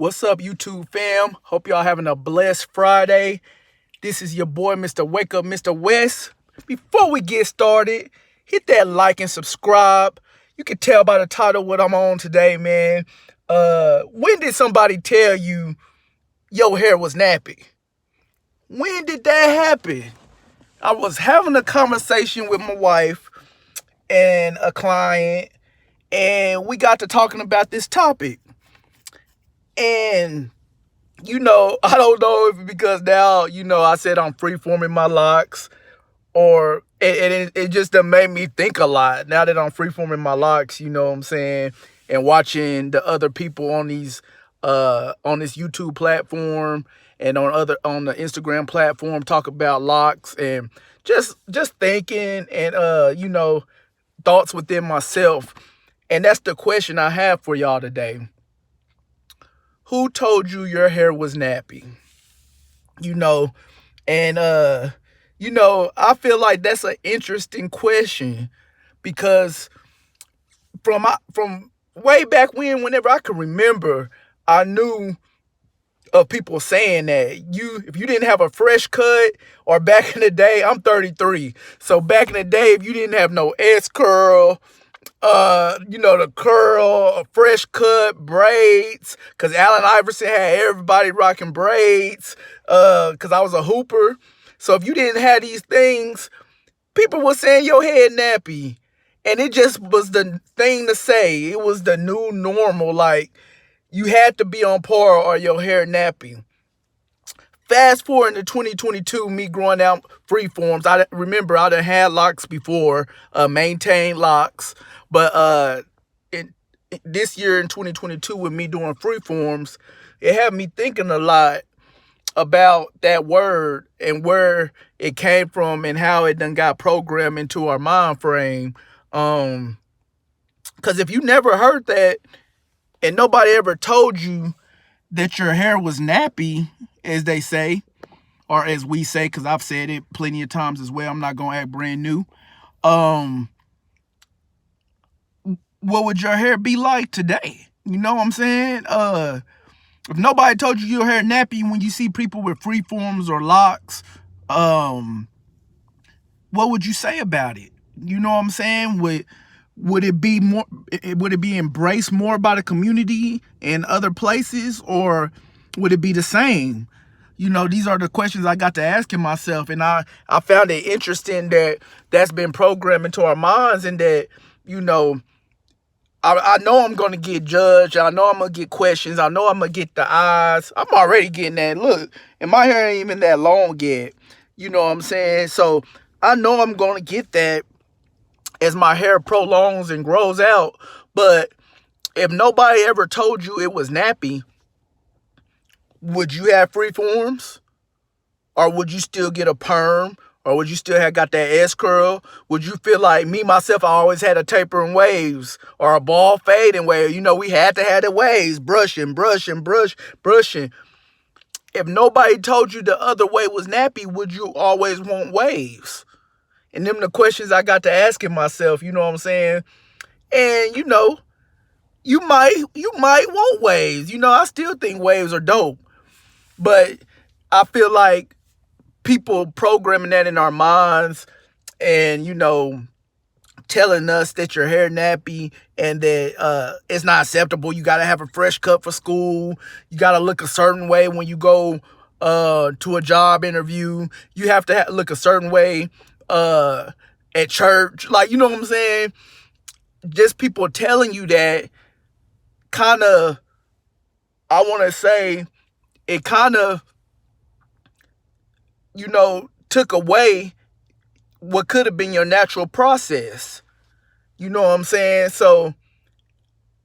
What's up, YouTube fam? Hope y'all having a blessed Friday. This is your boy, Mr. Wake Up, Mr. West. Before we get started, hit that like and subscribe. You can tell by the title what I'm on today, man. When did somebody tell you your hair was nappy? When did that happen? I was having a conversation with my wife and a client, and we got to talking about this topic. And I don't know if because now, I said I'm free-forming my locks, or it just done made me think a lot now that I'm free-forming my locks, you know what I'm saying, and watching the other people on this YouTube platform and on the Instagram platform talk about locks, and just thinking and thoughts within myself. And that's the question I have for y'all today. Who told you your hair was nappy? You know, and I feel like that's an interesting question because from way back whenever I can remember, I knew of people saying that if you didn't have a fresh cut, or back in the day, I'm 33. So back in the day, if you didn't have no S curl, the curl, a fresh cut, braids, because Allen Iverson had everybody rocking braids, because I was a hooper. So if you didn't have these things, people were saying your head nappy. And it just was the thing to say. It was the new normal. Like, you had to be on par or your hair nappy. Fast forward to 2022, me growing out freeforms. I remember I done had locks before, maintained locks. But this year in 2022, with me doing freeforms, it had me thinking a lot about that word and where it came from and how it done got programmed into our mind frame. Because if you never heard that and nobody ever told you that your hair was nappy, as they say, or as we say, because I've said it plenty of times as well, I'm not going to act brand new. What would your hair be like today? You know what I'm saying? If nobody told you your hair nappy when you see people with freeforms or locks, what would you say about it? You know what I'm saying? Would it be more? Would it be embraced more by the community in other places, or would it be the same? These are the questions I got to asking myself, and I found it interesting that that's been programmed into our minds, and that I know I'm going to get judged. I know I'm going to get questions. I know I'm going to get the eyes. I'm already getting that look. And my hair ain't even that long yet. You know what I'm saying? So I know I'm going to get that as my hair prolongs and grows out. But if nobody ever told you it was nappy, would you have free forms? Or would you still get a perm? Or would you still have got that S curl? Would you feel like me, myself, I always had a tapering waves or a ball fading wave? We had to have the waves, brushing. If nobody told you the other way was nappy, would you always want waves? And them the questions I got to asking myself, you know what I'm saying? And you might want waves. I still think waves are dope. But I feel like people programming that in our minds and, telling us that your hair nappy and that it's not acceptable. You got to have a fresh cut for school. You got to look a certain way when you go to a job interview. You have to look a certain way at church. Like, you know what I'm saying? Just people telling you that kind of, I want to say, it kind of, took away what could have been your natural process. You know what I'm saying? So,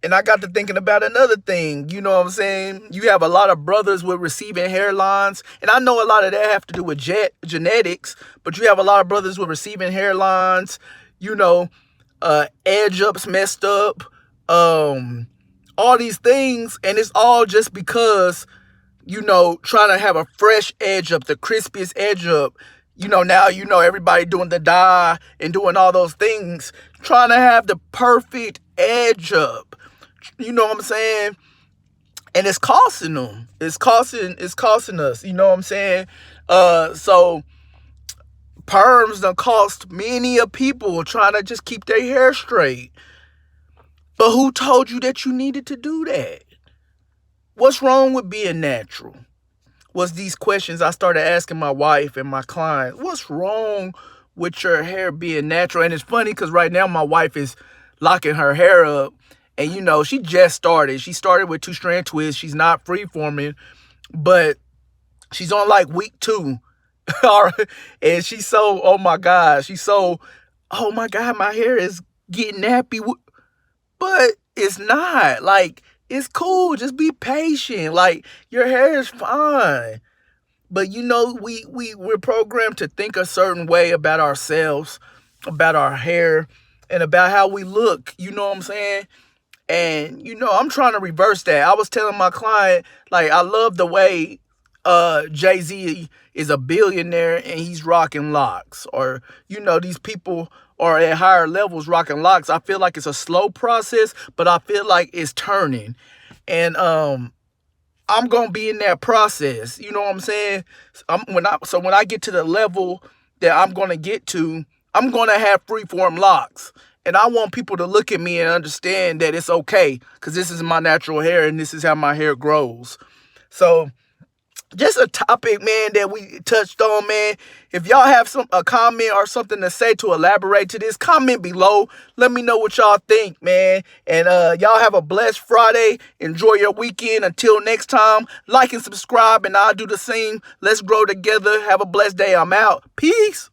and I got to thinking about another thing. You know what I'm saying? You have a lot of brothers with receiving hairlines. And I know a lot of that have to do with genetics. But you have a lot of brothers with receiving hairlines. Edge ups messed up. All these things. And it's all just because trying to have a fresh edge up, the crispiest edge up. Now, everybody doing the dye and doing all those things, trying to have the perfect edge up. You know what I'm saying? and it's costing them. It's costing us. You know what I'm saying? So perms done cost many of people trying to just keep their hair straight. But who told you that you needed to do that? What's wrong with being natural? Was these questions I started asking my wife and my clients. What's wrong with your hair being natural? And it's funny because right now my wife is locking her hair up. And she just started. She started with 2-strand twists. She's not freeforming, but she's on like week 2. All right. And she's so, oh my God. She's so, oh my God, my hair is getting nappy. But it's not. Like, it's cool. Just be patient. Like, your hair is fine. But we're programmed to think a certain way about ourselves, about our hair, and about how we look. You know what I'm saying? And I'm trying to reverse that. I was telling my client, like, I love the way Jay-Z is a billionaire and he's rocking locks. Or, these people are at higher levels rocking locks. I feel like it's a slow process, but I feel like it's turning. And I'm gonna be in that process. You know what I'm saying? When I get to the level that I'm gonna get to, I'm gonna have freeform locks. And I want people to look at me and understand that it's okay, because this is my natural hair and this is how my hair grows. So just a topic, man, that we touched on, man. If y'all have a comment or something to say to elaborate to this, comment below. Let me know what y'all think, man. And y'all have a blessed Friday. Enjoy your weekend. Until next time, like and subscribe, and I'll do the same. Let's grow together. Have a blessed day. I'm out. Peace.